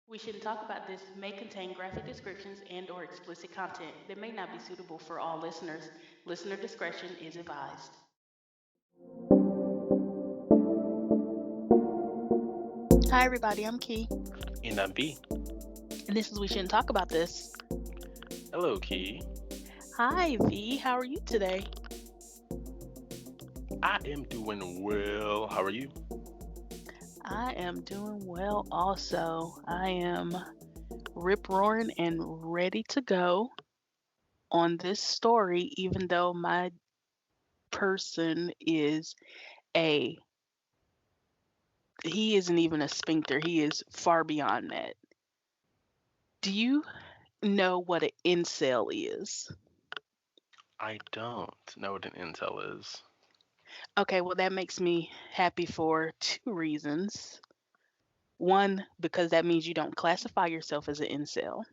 We shouldn't talk about this may contain graphic descriptions and/or explicit content that may not be suitable for all listeners. Listener discretion is advised. Hi, everybody. I'm Key, And I'm B. and this is We Shouldn't Talk About This. Hello, Key. Hi, V. How are you today? I am doing well. How are you? I am doing well also. I am rip roaring and ready to go on this story, even though my person is a he isn't even a sphincter. He is far beyond that. Do you know what an incel is? I don't know what an intel is. Okay, well, that makes me happy for two reasons. One, because that means you don't classify yourself as an incel,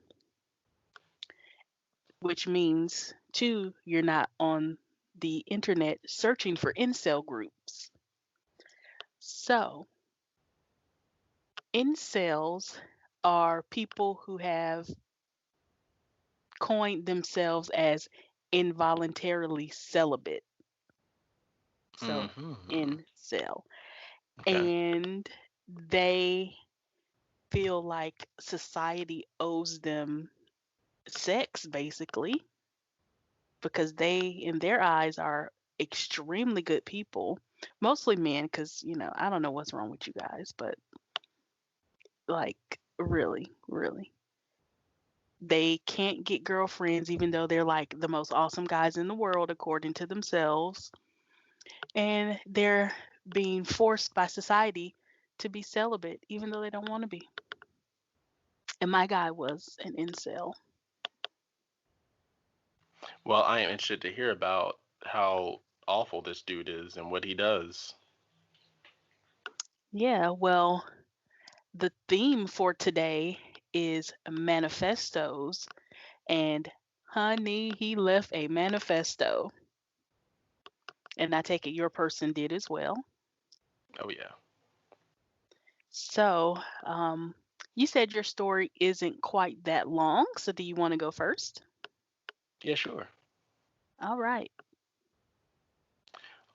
which means, two, you're not on the internet searching for incel groups. So, incels are people who have coined themselves as involuntarily celibate. So, Mm-hmm. incel. Okay. And they feel like society owes them sex, basically, because they, in their eyes, are extremely good people. Mostly men, because, I don't know what's wrong with you guys, but like, really, really. They can't get girlfriends, even though they're like the most awesome guys in the world, according to themselves. And they're being forced by society to be celibate, even though they don't want to be. And my guy was an incel. Well, I am interested to hear about how awful this dude is and what he does. Yeah, well, the theme for today is manifestos. And honey, he left a manifesto. And I take it your person did as well. Oh, yeah. So, you said your story isn't quite that long. So, do you want to go first? Yeah, sure. All right.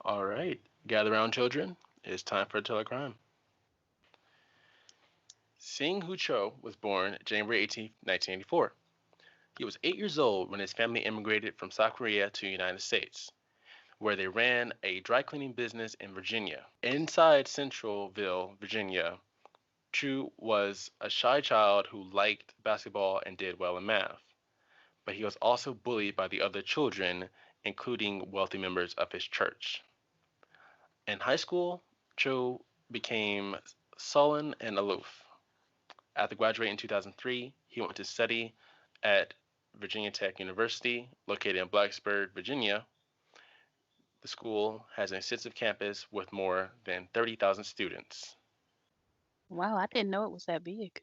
All right. Gather around, children. It's time for a tell a crime. Seung-Hui Cho was born January 18th, 1984. He was 8 years old when his family immigrated from South Korea to the United States, where they ran a dry cleaning business in Virginia. Inside Centralville, Virginia, Chu was a shy child who liked basketball and did well in math, but he was also bullied by the other children, including wealthy members of his church. In high school, Cho became sullen and aloof. After graduating in 2003, he went to study at Virginia Tech University, located in Blacksburg, Virginia. The school has an extensive campus with more than 30,000 students. Wow, I didn't know it was that big.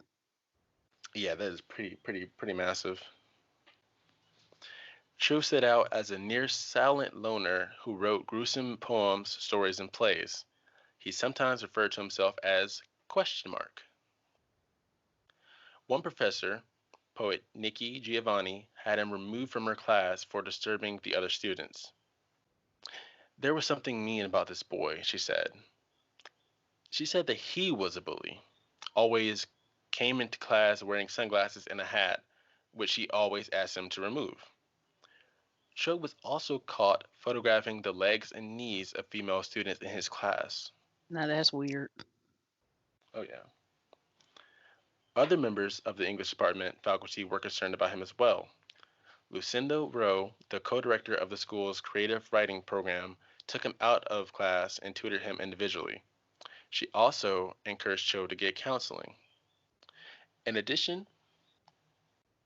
Yeah, that is pretty massive. Cho set out as a near silent loner who wrote gruesome poems, stories, and plays. He sometimes referred to himself as question mark. One professor, poet Nikki Giovanni, had him removed from her class for disturbing the other students. There was something mean about this boy, she said. She said that he was a bully, always came into class wearing sunglasses and a hat, which she always asked him to remove. Cho was also caught photographing the legs and knees of female students in his class. Now that's weird. Oh, yeah. Other members of the English department faculty were concerned about him as well. Lucinda Rowe, the co director of the school's creative writing program, took him out of class and tutored him individually. She also encouraged Cho to get counseling. In addition,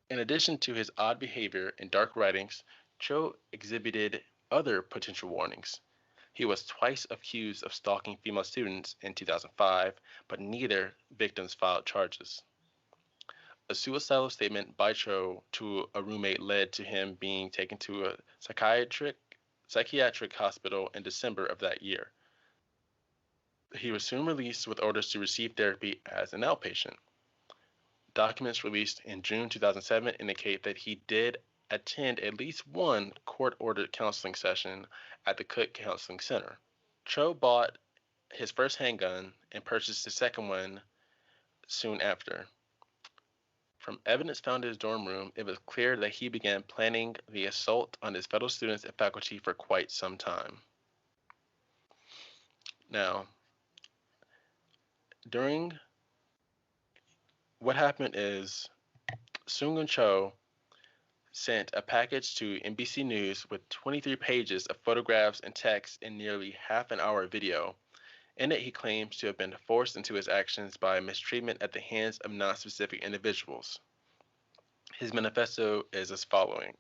in addition to his odd behavior and dark writings, Cho exhibited other potential warnings. He was twice accused of stalking female students in 2005, but neither victims filed charges. A suicidal statement by Cho to a roommate led to him being taken to a psychiatric hospital in December of that year. He was soon released with orders to receive therapy as an outpatient. Documents released in June 2007 indicate that he did attend at least one court ordered counseling session at the Cook Counseling Center. Cho bought his first handgun and purchased his second one soon after. From evidence found in his dorm room, it was clear that he began planning the assault on his fellow students and faculty for quite some time. Now, during what happened is Seung Cho sent a package to NBC News with 23 pages of photographs and text and nearly half an hour of video. In it, he claims to have been forced into his actions by mistreatment at the hands of non-specific individuals. His manifesto is as followed.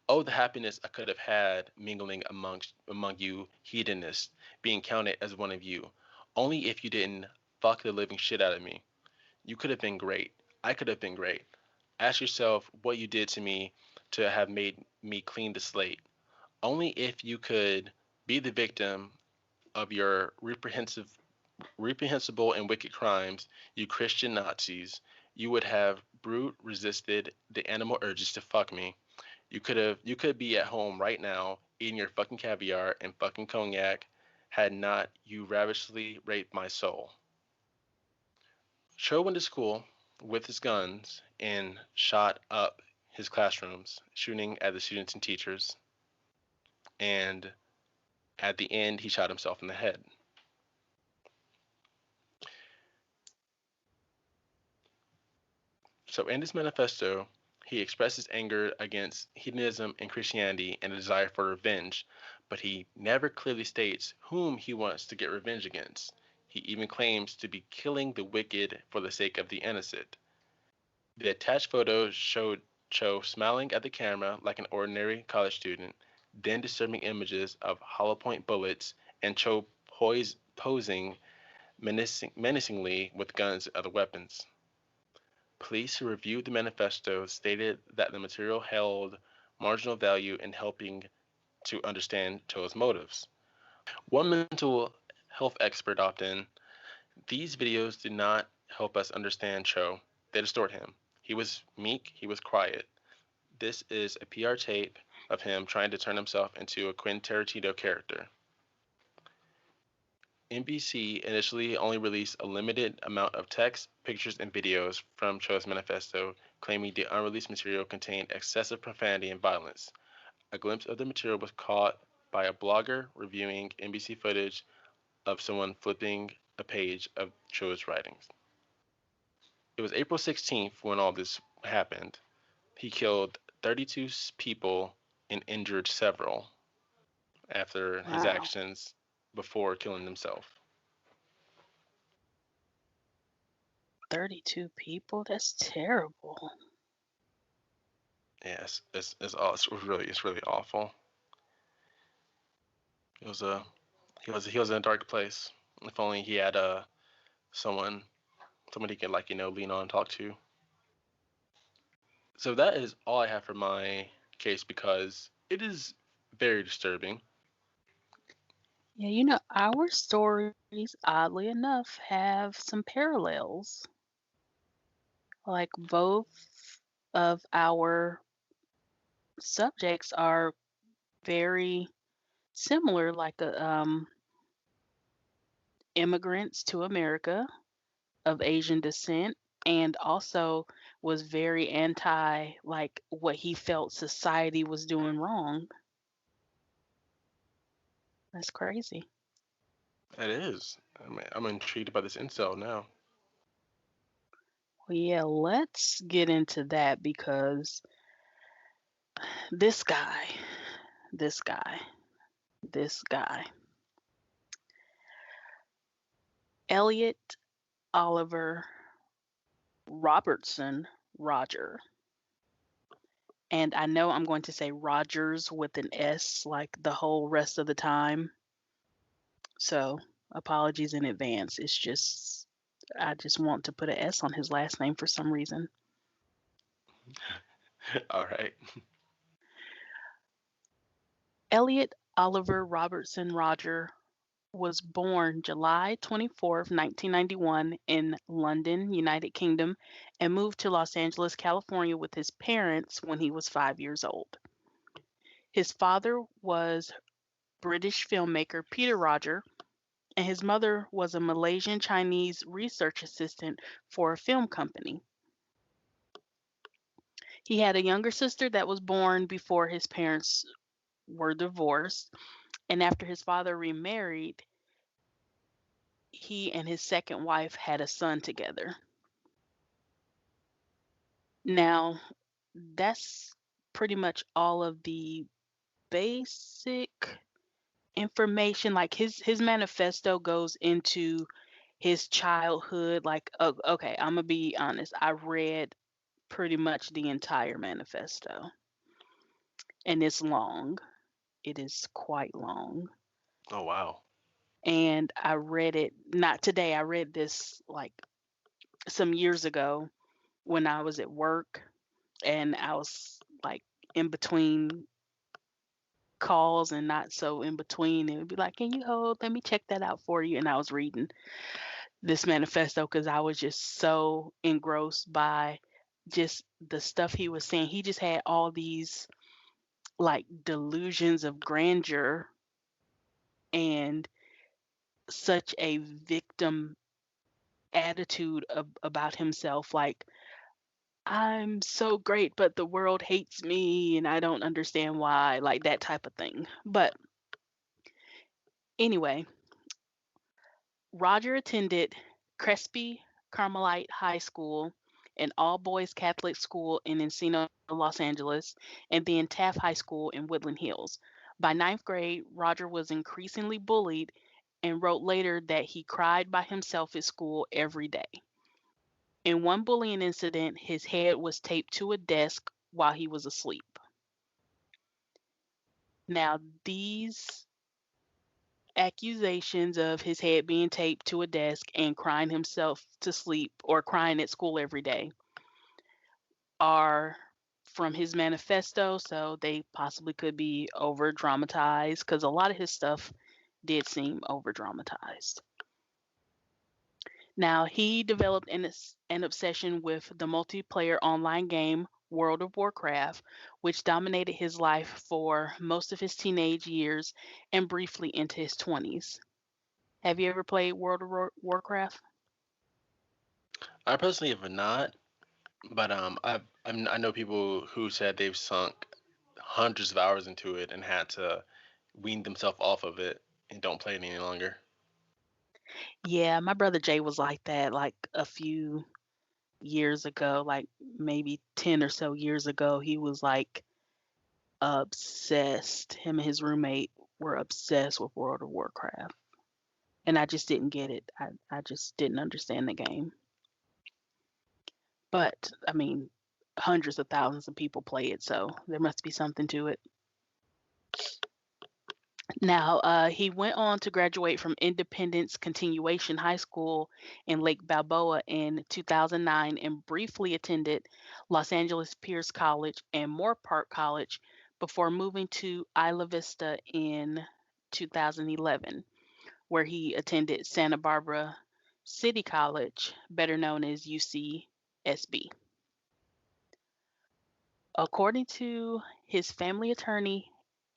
Oh, the happiness I could have had mingling among you hedonists, being counted as one of you. Only if you didn't fuck the living shit out of me. You could have been great. I could have been great. Ask yourself what you did to me to have made me clean the slate. Only if you could be the victim of your reprehensible and wicked crimes, you Christian Nazis, you would have brute resisted the animal urges to fuck me. You could be at home right now eating your fucking caviar and fucking cognac had not you ravishly raped my soul. Cho went to school with his guns and shot up his classrooms, shooting at the students and teachers, and at the end he shot himself in the head. So in this manifesto, he expresses anger against hedonism and Christianity and a desire for revenge, but he never clearly states whom he wants to get revenge against. He even claims to be killing the wicked for the sake of the innocent. The attached photos showed Cho smiling at the camera like an ordinary college student, then disturbing images of hollow point bullets and Cho posing menacingly with guns and other weapons. Police who reviewed the manifesto stated that the material held marginal value in helping to understand Cho's motives. One mental health expert opted in, these videos did not help us understand Cho. They distort him. He was meek, he was quiet. This is a PR tape of him trying to turn himself into a Quentin Tarantino character. NBC initially only released a limited amount of text, pictures, and videos from Cho's manifesto, claiming the unreleased material contained excessive profanity and violence. A glimpse of the material was caught by a blogger reviewing NBC footage of someone flipping a page of Cho's writings. It was April 16th when all this happened. He killed 32 people and injured several after his Wow. actions before killing himself. 32 people? That's terrible. Yes, it's really awful. It was a he was in a dark place. If only he had someone somebody he could lean on and talk to. So that is all I have for my case because it is very disturbing. Yeah, our stories, oddly enough, have some parallels. Like both of our subjects are very similar, like immigrants to America of Asian descent, and also was very anti like what he felt society was doing wrong. That's crazy. It is. I'm intrigued by this incel now. Well, yeah, let's get into that because this guy, this guy, this guy, Elliot Oliver Robertson Roger. And I know I'm going to say Rogers with an S like the whole rest of the time. So apologies in advance. I just want to put an S on his last name for some reason. All right. Elliot Oliver Robertson Roger was born July 24th, 1991, in London, United Kingdom, and moved to Los Angeles, California with his parents when he was 5 years old. His father was British filmmaker Peter Roger, and his mother was a Malaysian Chinese research assistant for a film company. He had a younger sister that was born before his parents were divorced, and after his father remarried, he and his second wife had a son together. Now, that's pretty much all of the basic information. Like his manifesto goes into his childhood. Like, okay, I'm gonna be honest. I read pretty much the entire manifesto, and it's long. It is quite long. Oh wow. And I read it not today. I read this like some years ago when I was at work, and I was like in between calls and not so in between. It would be like, can you hold? Let me check that out for you. And I was reading this manifesto because I was just so engrossed by just the stuff he was saying. He just had all these like delusions of grandeur and such a victim attitude about himself. Like, I'm so great, but the world hates me and I don't understand why, like that type of thing. But anyway, Roger attended Crespi Carmelite High School, an all boys Catholic school in Encino, Los Angeles, and then Taft High School in Woodland Hills. By ninth grade, Roger was increasingly bullied and wrote later that he cried by himself at school every day. In one bullying incident, his head was taped to a desk while he was asleep. Now, these accusations of his head being taped to a desk and crying himself to sleep or crying at school every day are from his manifesto, so they possibly could be over dramatized because a lot of his stuff did seem over dramatized. Now, he developed an obsession with the multiplayer online game World of Warcraft, which dominated his life for most of his teenage years and briefly into his 20s. Have you ever played World of Warcraft? I personally have not, but I know people who said they've sunk hundreds of hours into it and had to wean themselves off of it and don't play it any longer. Yeah, my brother Jay was like that like a few years ago, like maybe 10 or so years ago. He was like obsessed. Him and his roommate were obsessed with World of Warcraft. And I just didn't get it. I just didn't understand the game. But I mean, hundreds of thousands of people play it, so there must be something to it. Now, he went on to graduate from Independence Continuation High School in Lake Balboa in 2009 and briefly attended Los Angeles Pierce College and Moore Park College before moving to Isla Vista in 2011, where he attended Santa Barbara City College, better known as UCSB. According to his family attorney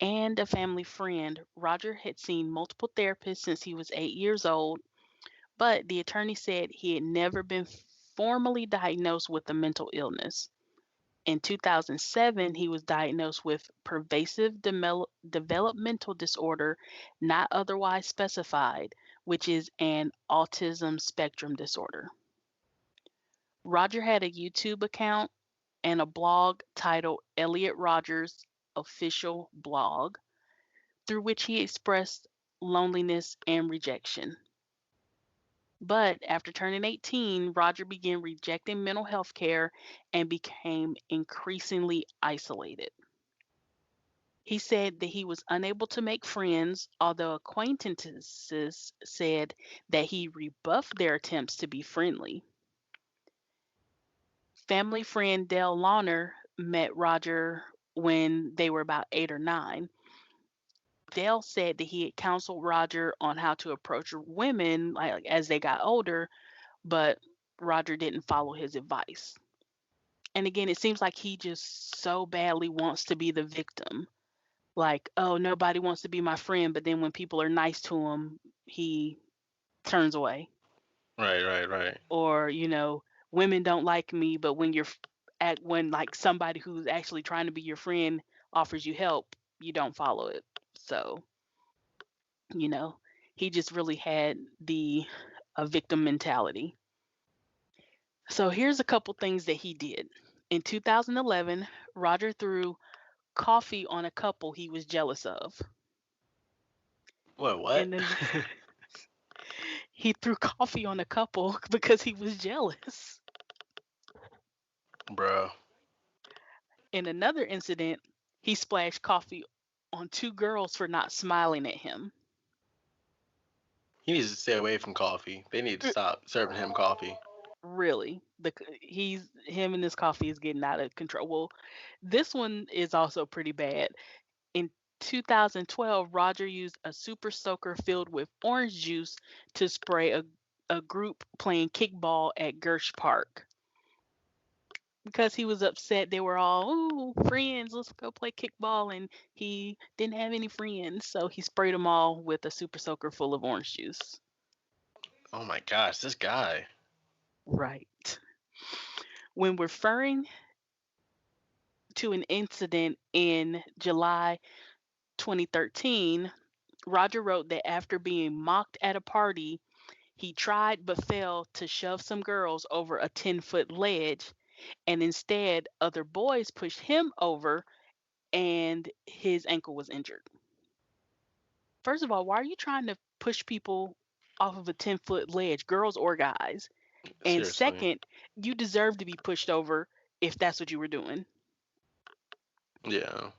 and a family friend, Roger had seen multiple therapists since he was 8 years old, but the attorney said he had never been formally diagnosed with a mental illness. In 2007, he was diagnosed with pervasive developmental disorder not otherwise specified, which is an autism spectrum disorder. Roger had a YouTube account and a blog titled Elliot Rogers Official Blog, through which he expressed loneliness and rejection. But after turning 18, Roger began rejecting mental health care and became increasingly isolated. He said that he was unable to make friends, although acquaintances said that he rebuffed their attempts to be friendly. Family friend Dale Lawner met Roger when they were about 8 or 9. Dale said that he had counseled Roger on how to approach women like as they got older, but Roger didn't follow his advice. And again, it seems like he just so badly wants to be the victim. Like, oh, nobody wants to be my friend, but then when people are nice to him, he turns away. Right, right, right. Or, women don't like me, but when when like somebody who's actually trying to be your friend offers you help, you don't follow it. So, you know, he just really had the a victim mentality. So here's a couple things that he did. In 2011, Roger threw coffee on a couple he was jealous of. What? And then he threw coffee on a couple because he was jealous. Bro, In another incident, he splashed coffee on two girls for not smiling at him. he needs to stay away from coffee. They need to stop serving him coffee. Really, he's him and this coffee is getting out of control. Well, this one is also pretty bad. In 2012, Roger used a super soaker filled with orange juice to spray a group playing kickball at Gersh Park. Because he was upset, they were all, ooh, friends, let's go play kickball. And he didn't have any friends, so he sprayed them all with a super soaker full of orange juice. Oh my gosh, this guy. Right. When referring to an incident in July 2013, Roger wrote that after being mocked at a party, he tried but failed to shove some girls over a 10-foot ledge, and instead, other boys pushed him over and his ankle was injured. First of all, why are you trying to push people off of a 10-foot ledge, girls or guys? And Seriously. second, you deserve to be pushed over if that's what you were doing. Yeah.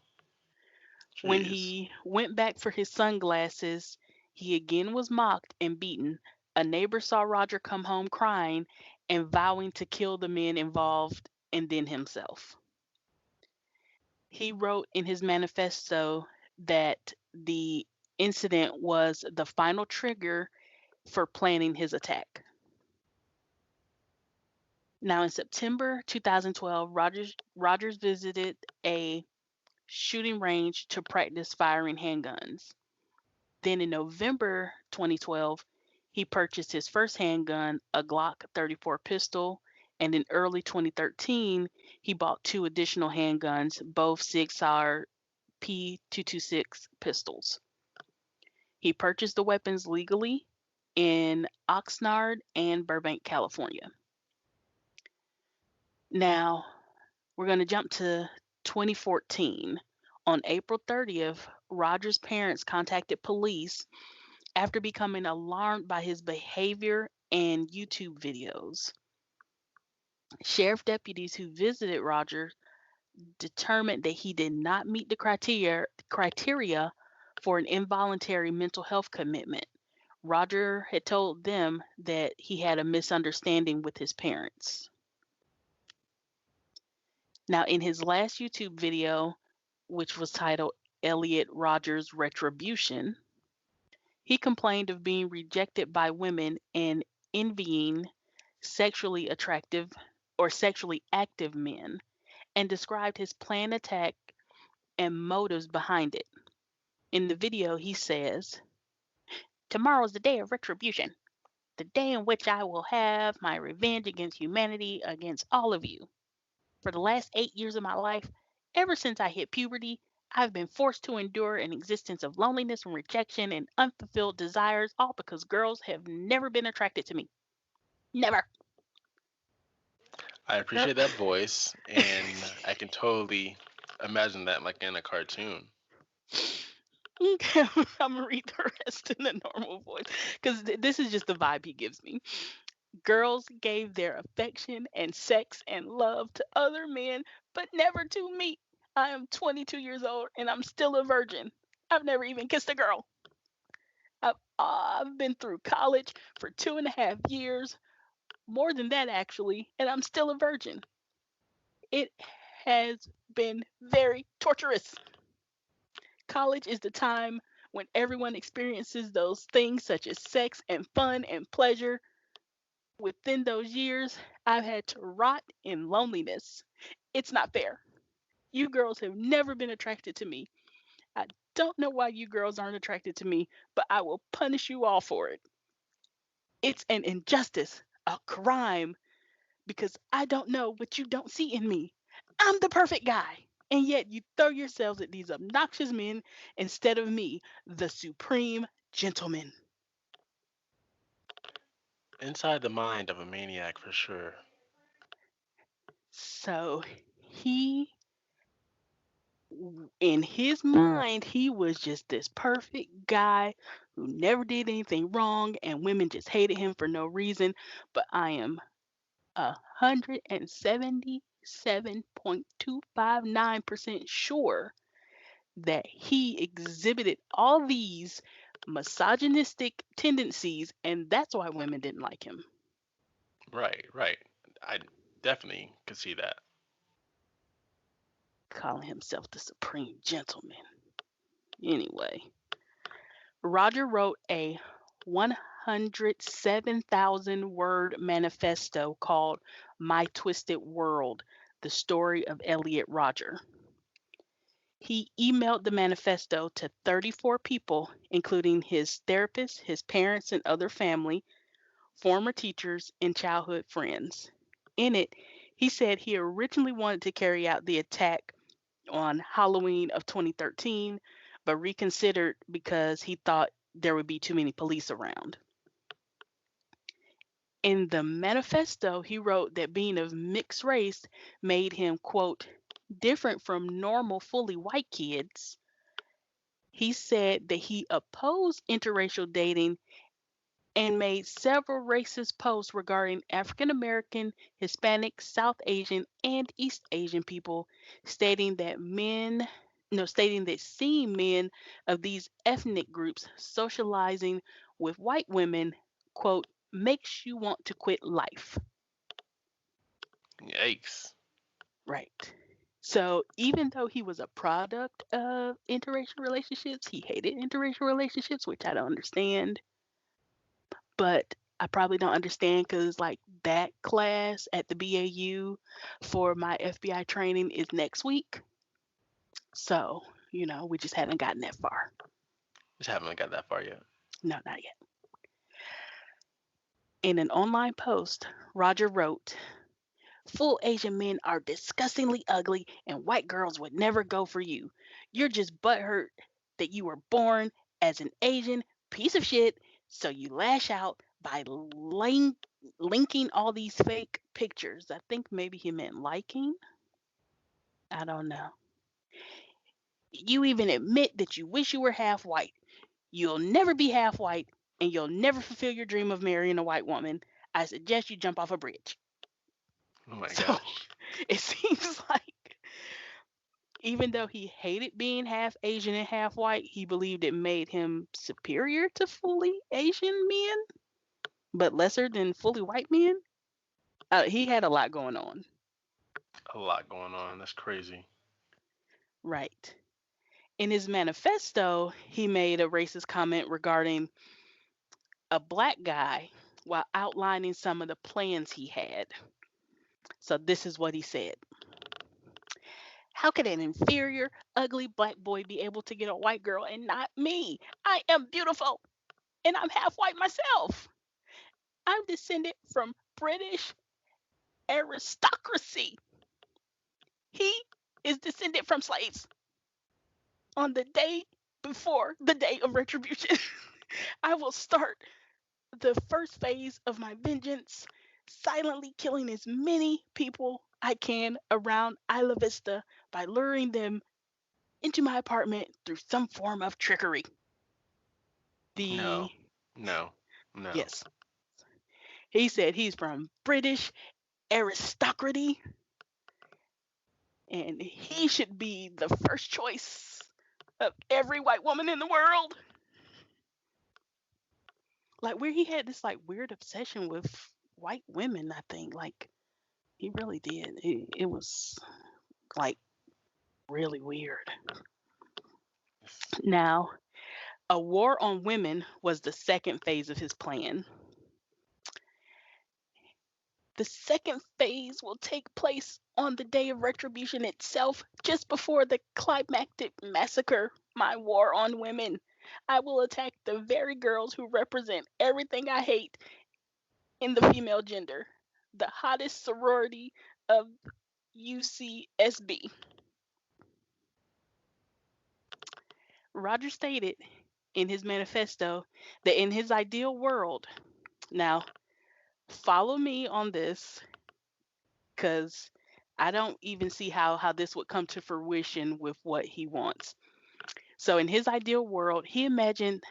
When Jeez. he went back for his sunglasses, he again was mocked and beaten. A neighbor saw Roger come home crying and vowing to kill the men involved and then himself. He wrote in his manifesto that the incident was the final trigger for planning his attack. Now, in September 2012, Rogers visited a shooting range to practice firing handguns. Then in November 2012, he purchased his first handgun, a Glock 34 pistol, and in early 2013, he bought two additional handguns, both Sig Sauer P226 pistols. He purchased the weapons legally in Oxnard and Burbank, California. Now, we're going to jump to 2014. On April 30th, Roger's parents contacted police after becoming alarmed by his behavior and YouTube videos. Sheriff deputies who visited Roger determined that he did not meet the criteria for an involuntary mental health commitment. Roger had told them that he had a misunderstanding with his parents. Now, in his last YouTube video, which was titled Elliot Rogers Retribution, he complained of being rejected by women and envying sexually attractive or sexually active men, and described his planned attack and motives behind it. In the video, he says, "Tomorrow is the day of retribution, the day in which I will have my revenge against humanity, against all of you. For the last 8 years of my life, ever since I hit puberty, I've been forced to endure an existence of loneliness and rejection and unfulfilled desires, all because girls have never been attracted to me. Never." I Girl, appreciate that voice, and I can totally imagine that like in a cartoon. okay, I'm gonna read the rest in the normal voice because this is just the vibe he gives me. Girls gave their affection and sex and love to other men, but never to me. I am 22 years old and I'm still a virgin. I've never even kissed a girl. I've been through college for 2.5 years, more than that actually, and I'm still a virgin. It has been very torturous. College is the time when everyone experiences those things such as sex and fun and pleasure. Within those years, I've had to rot in loneliness. It's not fair. You girls have never been attracted to me. I don't know why you girls aren't attracted to me, but I will punish you all for it. It's an injustice, a crime, because I don't know what you don't see in me. I'm the perfect guy. And yet you throw yourselves at these obnoxious men instead of me, the supreme gentleman. Inside the mind of a maniac for sure. So he, in his mind, he was just this perfect guy who never did anything wrong, and women just hated him for no reason. But I am 177.259% sure that he exhibited all these misogynistic tendencies, and that's why women didn't like him. Right, right. I definitely could see that. Calling himself the supreme gentleman. Anyway, Roger wrote a 107,000 word manifesto called My Twisted World, the story of Elliot Rodger. He emailed the manifesto to 34 people, including his therapist, his parents, and other family, former teachers, and childhood friends. In it, he said he originally wanted to carry out the attack on Halloween of 2013, but reconsidered because he thought there would be too many police around. In the manifesto, he wrote that being of mixed race made him, quote, different from normal, fully white kids. He said that he opposed interracial dating and made several racist posts regarding African American, Hispanic, South Asian, and East Asian people, stating that men no, stating that seeing men of these ethnic groups socializing with white women, quote, makes you want to quit life. Yikes. Right. So even though he was a product of interracial relationships, he hated interracial relationships, which I don't understand. But I probably don't understand because like that class at the BAU for my FBI training is next week. So, we just haven't gotten that far. Just haven't got that far yet. No, not yet. In an online post, Roger wrote, full Asian men are disgustingly ugly and white girls would never go for you. You're just butthurt that you were born as an Asian piece of shit, so you lash out by linking all these fake pictures. I think maybe he meant liking. I don't know. You even admit that you wish you were half white. You'll never be half white and you'll never fulfill your dream of marrying a white woman. I suggest you jump off a bridge. Oh my So gosh. it seems like even though he hated being half Asian and half white, he believed it made him superior to fully Asian men, but lesser than fully white men. He had a lot going on. A lot going on. That's crazy. Right. In his manifesto, he made a racist comment regarding a black guy while outlining some of the plans he had. So this is what he said. How could an inferior, ugly black boy be able to get a white girl and not me? I am beautiful and I'm half white myself. I'm descended from British aristocracy. He is descended from slaves on the day before the day of retribution. I will start the first phase of my vengeance, silently killing as many people I can around Isla Vista by luring them into my apartment through some form of trickery. The No. No. No. Yes, he said he's from British aristocracy and he should be the first choice of every white woman in the world. Like where he had this like weird obsession with white women, I think. Like he really did. It was like really weird. It's Now, A war on women was the second phase of his plan. The second phase will take place on the day of retribution itself, just before the climactic massacre, my war on women. I will attack the very girls who represent everything I hate in the female gender, the hottest sorority of UCSB. Roger stated in his manifesto that in his ideal world, now follow me on this because I don't even see how this would come to fruition with what he wants. So in his ideal world, he imagined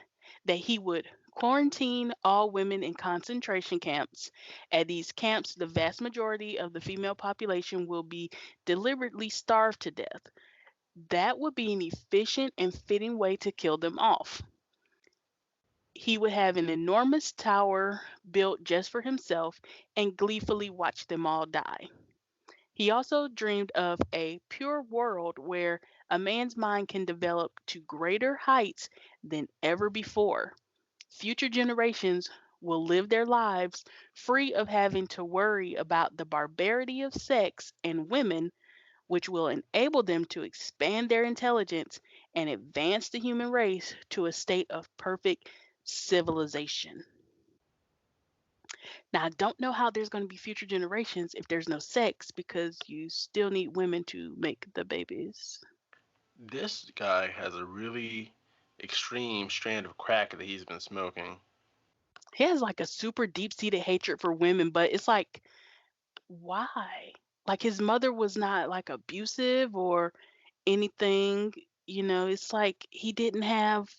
that he would quarantine all women in concentration camps. At these camps, the vast majority of the female population will be deliberately starved to death. That would be an efficient and fitting way to kill them off. He would have an enormous tower built just for himself and gleefully watch them all die. He also dreamed of a pure world where a man's mind can develop to greater heights than ever before. Future generations will live their lives free of having to worry about the barbarity of sex and women, which will enable them to expand their intelligence and advance the human race to a state of perfect civilization. Now, I don't know how there's going to be future generations if there's no sex because you still need women to make the babies. This guy has a really extreme strand of crack that he's been smoking. He has like a super deep seated hatred for women, but it's like, why? Like his mother was not like abusive or anything, it's like he didn't have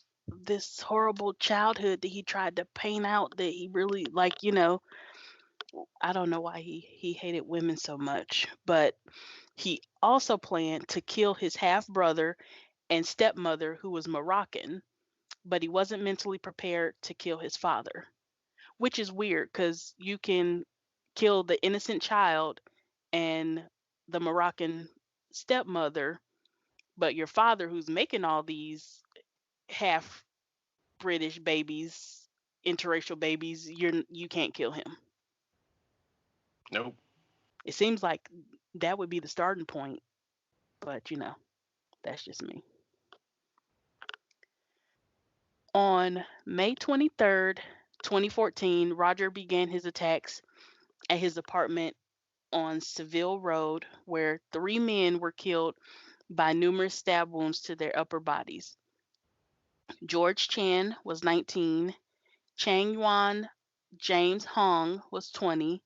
this horrible childhood that he tried to paint out that he really like, I don't know why he hated women so much, but he also planned to kill his half brother and stepmother who was Moroccan, but he wasn't mentally prepared to kill his father, which is weird because you can kill the innocent child and the Moroccan stepmother, but your father, who's making all these half British babies, interracial babies, you can't kill him. Nope. It seems like that would be the starting point, but that's just me. On May 23rd, 2014, Roger began his attacks at his apartment on Seville Road, where three men were killed by numerous stab wounds to their upper bodies. George Chan was 19, Chang Yuan James Hong was 20,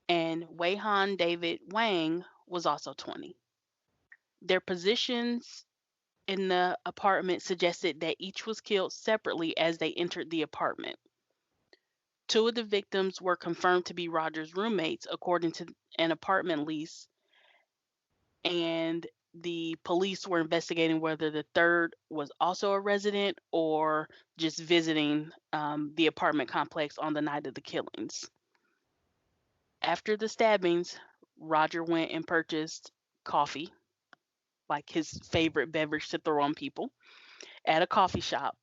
and Wei Han David Wang was also 20. Their positions in the apartment suggested that each was killed separately as they entered the apartment. Two of the victims were confirmed to be Roger's roommates, according to an apartment lease, and the police were investigating whether the third was also a resident or just visiting the apartment complex on the night of the killings. After the stabbings, Roger went and purchased coffee, like his favorite beverage to throw on people, at a coffee shop.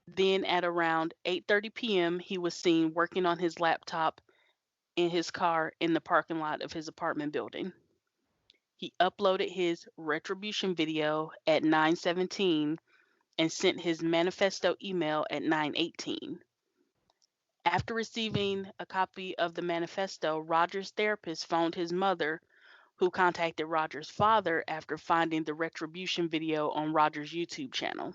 Then at around 8:30 p.m., he was seen working on his laptop in his car in the parking lot of his apartment building. He uploaded his retribution video at 9:17 and sent his manifesto email at 9:18. After receiving a copy of the manifesto, Roger's therapist phoned his mother, who contacted Roger's father after finding the retribution video on Roger's YouTube channel.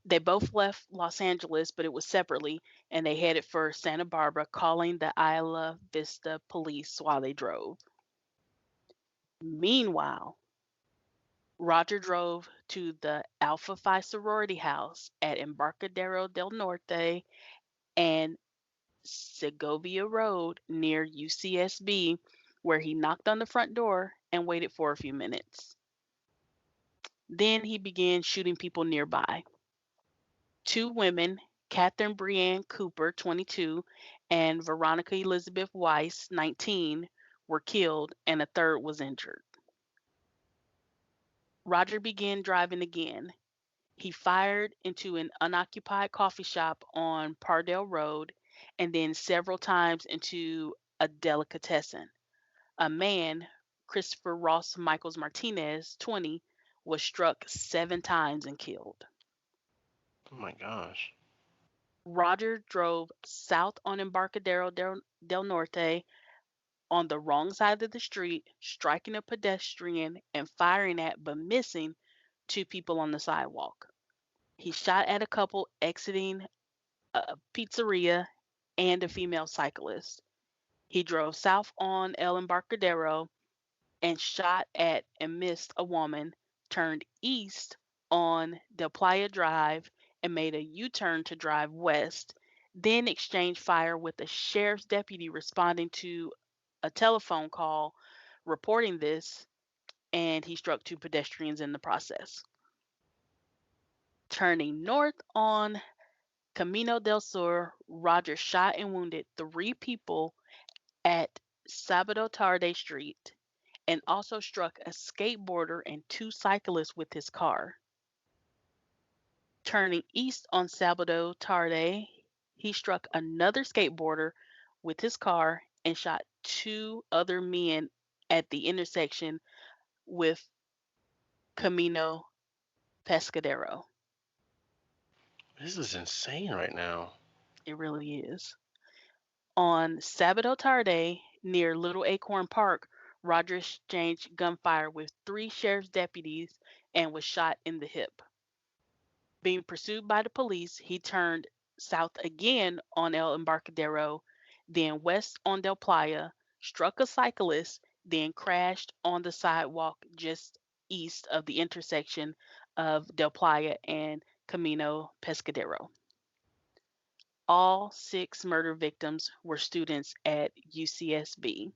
They both left Los Angeles, but it was separately, and they headed for Santa Barbara, calling the Isla Vista police while they drove. Meanwhile, Roger drove to the Alpha Phi sorority house at Embarcadero del Norte and Segovia Road near UCSB, where he knocked on the front door and waited for a few minutes. Then he began shooting people nearby. Two women, Catherine Brianne Cooper, 22, and Veronica Elizabeth Weiss, 19, were killed, and a third was injured. Roger began driving again. He fired into an unoccupied coffee shop on Pardell Road and then several times into a delicatessen. A man, Christopher Ross Michaels Martinez, 20, was struck 7 times and killed. Oh my gosh. Roger drove south on Embarcadero del Norte on the wrong side of the street, striking a pedestrian and firing at but missing 2 people on the sidewalk. He shot at a couple exiting a pizzeria and a female cyclist. He drove south on El Embarcadero and shot at and missed a woman, turned east on Del Playa Drive and made a U turn to drive west, then exchanged fire with a sheriff's deputy responding to a telephone call reporting this, and he struck 2 pedestrians in the process. Turning north on Camino del Sur, Roger shot and wounded 3 people at Sábado Tarde Street and also struck a skateboarder and 2 cyclists with his car. Turning east on Sábado Tarde, he struck another skateboarder with his car and shot 2 other men at the intersection with Camino Pescadero. This is insane right now. It really is. On Sábado Tarde, near Little Acorn Park, Roger exchanged gunfire with 3 sheriff's deputies and was shot in the hip. Being pursued by the police, he turned south again on El Embarcadero, then west on Del Playa, struck a cyclist, then crashed on the sidewalk just east of the intersection of Del Playa and Camino Pescadero. All 6 murder victims were students at UCSB.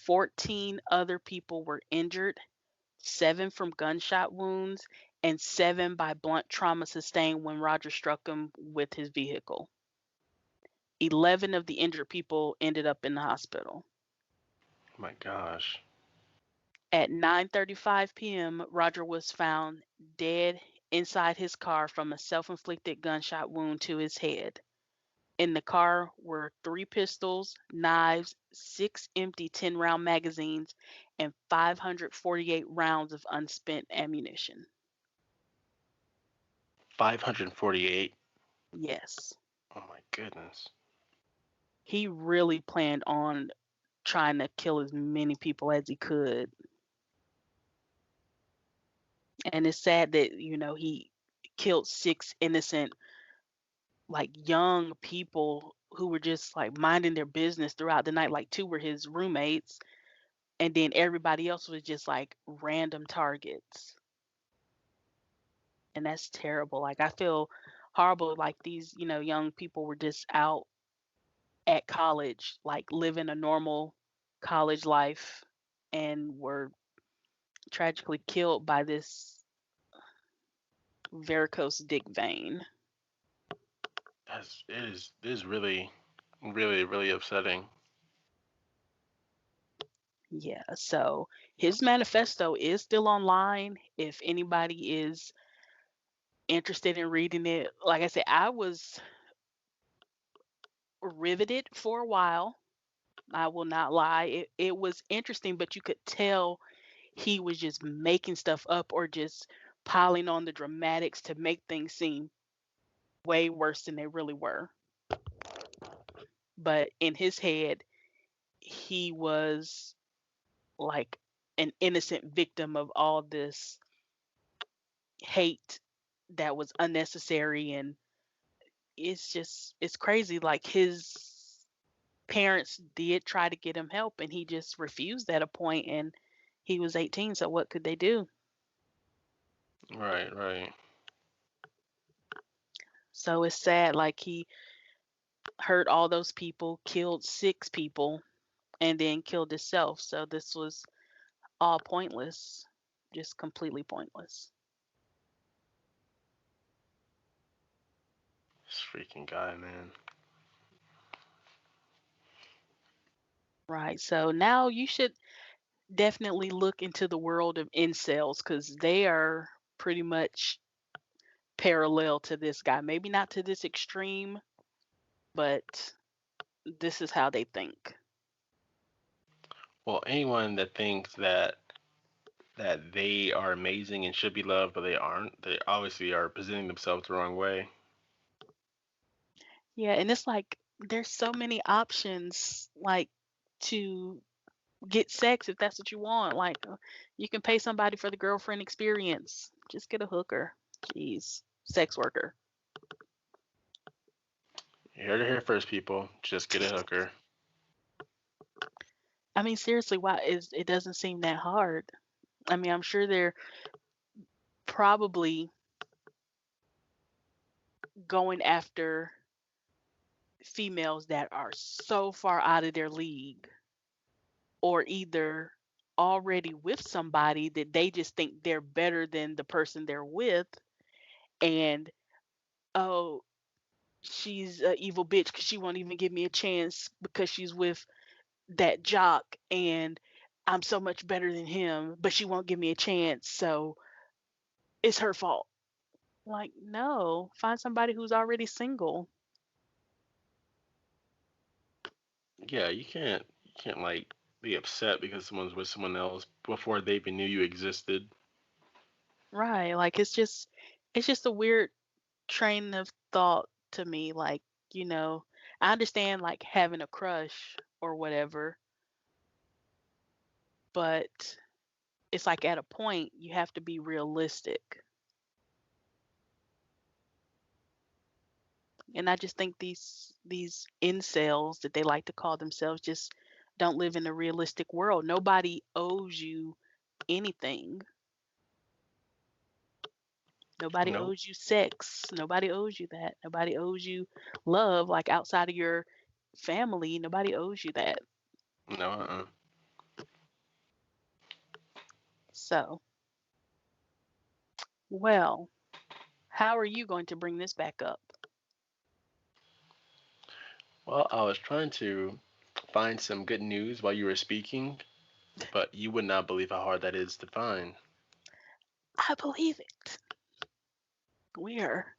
14 other people were injured, 7 from gunshot wounds, and 7 by blunt trauma sustained when Roger struck them with his vehicle. 11 of the injured people ended up in the hospital. Oh my gosh. At 9:35 p.m., Roger was found dead inside his car from a self-inflicted gunshot wound to his head. In the car were 3 pistols, knives, 6 empty 10-round magazines, and 548 rounds of unspent ammunition. 548. Yes. Oh my goodness. He really planned on trying to kill as many people as he could. And it's sad that, he killed 6 innocent, like young people who were just like minding their business throughout the night. Like 2 were his roommates, and then everybody else was just like random targets. And that's terrible. Like I feel horrible. Like these, young people were just out at college, like living a normal college life, and were tragically killed by this varicose dick vein. It is really, really, really upsetting. Yeah, so his manifesto is still online if anybody is interested in reading it. Like I said, I was riveted for a while. I will not lie. It was interesting, but you could tell he was just making stuff up or just piling on the dramatics to make things seem way worse than they really were. But in his head, he was like an innocent victim of all this hate that was unnecessary, and it's crazy. Like his parents did try to get him help and he just refused at a point, and he was 18, so what could they do? Right, right. So it's sad, like he hurt all those people, killed 6 people, and then killed himself. So this was all pointless, just completely pointless. This freaking guy, man. Right. So now you should definitely look into the world of incels because they are pretty much parallel to this guy. Maybe not to this extreme, but this is how they think. Well, anyone that thinks that they are amazing and should be loved, but they aren't, they obviously are presenting themselves the wrong way. Yeah, and it's like there's so many options like to get sex if that's what you want. Like you can pay somebody for the girlfriend experience. Just get a hooker. Jeez. Sex worker. You heard it here first, people. Just get a hooker. I mean, seriously, why is it doesn't seem that hard. I mean, I'm sure they're probably going after females that are so far out of their league or either already with somebody that they just think they're better than the person they're with and oh she's a evil bitch because she won't even give me a chance because she's with that jock and I'm so much better than him but she won't give me a chance so it's her fault. Like no, find somebody who's already single. Yeah, you can't like be upset because someone's with someone else before they even knew you existed. Right, like it's just a weird train of thought to me. Like, I understand like having a crush or whatever, but it's like at a point you have to be realistic. And I just think these incels that they like to call themselves just don't live in a realistic world. Nobody owes you anything. Nobody Nope. owes you sex. Nobody owes you that. Nobody owes you love like outside of your family. Nobody owes you that. No. So, well, how are you going to bring this back up? Well, I was trying to find some good news while you were speaking, but you would not believe how hard that is to find. I believe it. We are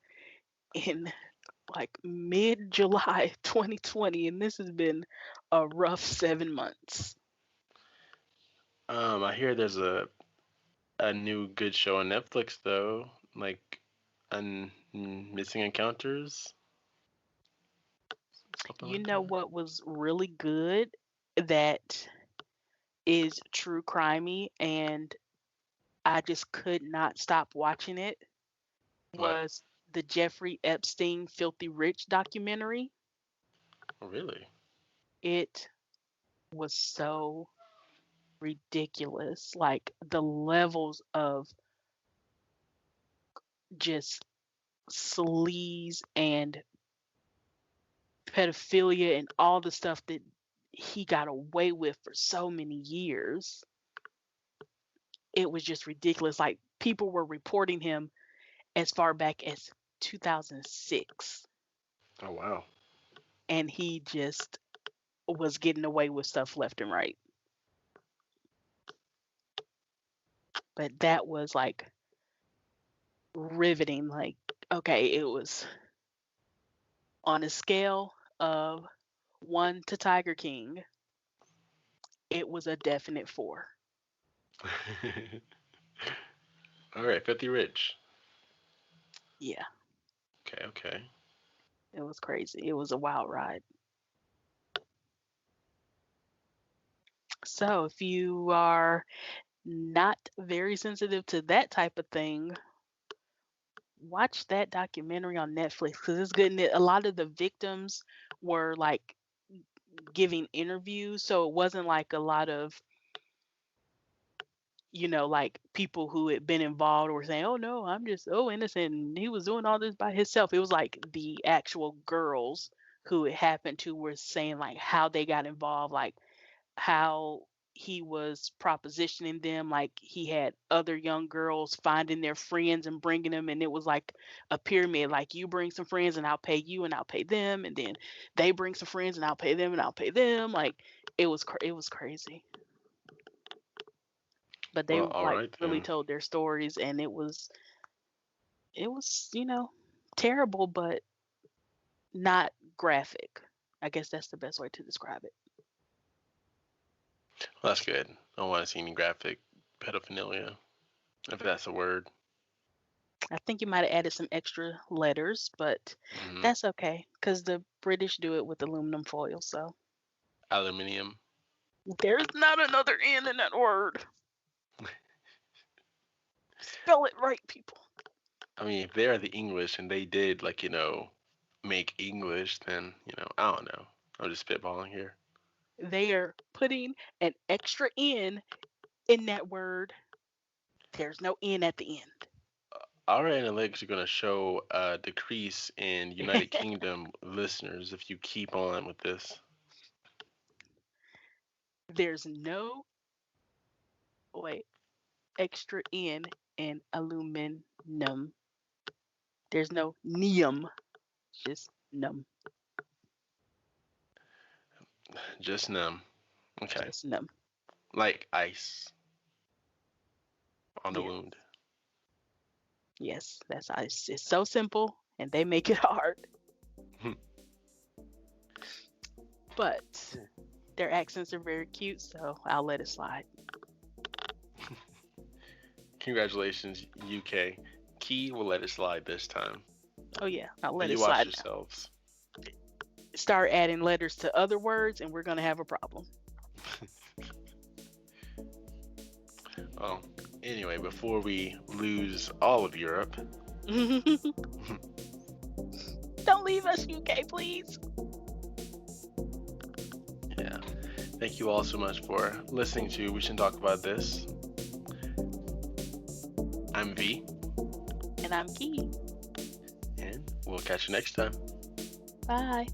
in like mid July 2020, and this has been a rough 7 months. I hear there's a new good show on Netflix though, like Missing Encounters, something You like know that. what was really good that is true crimey, and I just could not stop watching it What? was the Jeffrey Epstein Filthy Rich documentary. Really? It was so ridiculous. Like the levels of just sleaze and pedophilia and all the stuff that he got away with for so many years. It was just ridiculous. Like people were reporting him as far back as 2006, Oh wow. and he just was getting away with stuff left and right. But that was like riveting. Like, okay, it was on a scale of one to Tiger King, it was a definite four. All right, Filthy Rich. Yeah, Okay, okay. it was crazy. It was a wild ride. So if you are not very sensitive to that type of thing, watch that documentary on Netflix because it's good. And a lot of the victims were like giving interviews, so it wasn't like a lot of like people who had been involved or saying, "Oh no, I'm just innocent and he was doing all this by himself." It was like the actual girls who it happened to were saying like how they got involved, like how he was propositioning them, like he had other young girls finding their friends and bringing them, and it was like a pyramid. Like you bring some friends and I'll pay you and I'll pay them, and then they bring some friends and I'll pay them and I'll pay them. Like it was crazy. But they Well, all like right really then. told their stories, and it was It was, terrible, but not graphic. I guess that's the best way to describe it. Well, that's good. I don't want to see any graphic pedophilia, if that's a word. I think you might have added some extra letters, but Hmm. that's okay because the British do it with aluminum foil. So Aluminium. there's not another N in that word. Spell it right, people. I mean, if they're the English and they did, like, make English, then, I don't know. I'm just spitballing here. They are putting an extra N in that word. There's no N at the Our analytics are going to show a decrease in United end. Kingdom listeners if you keep on with this. There's no, wait, extra N in aluminum. There's no neum, just num, Just numb. Okay. just num. Like ice on the Yeah, wound. yes, that's how it's so simple, and they make it hard. But their accents are very cute, so I'll let it slide. Congratulations, UK. Key will let it slide this time. Oh yeah, I'll But let it you watch slide now. yourselves. Start adding letters to other words, and we're gonna have a problem. Well, anyway, before we lose all of Europe, Don't leave us, UK, please. yeah. Thank you all so much for listening to We Should Talk About This. I'm V, And I'm Key. and we'll catch you next time. Bye.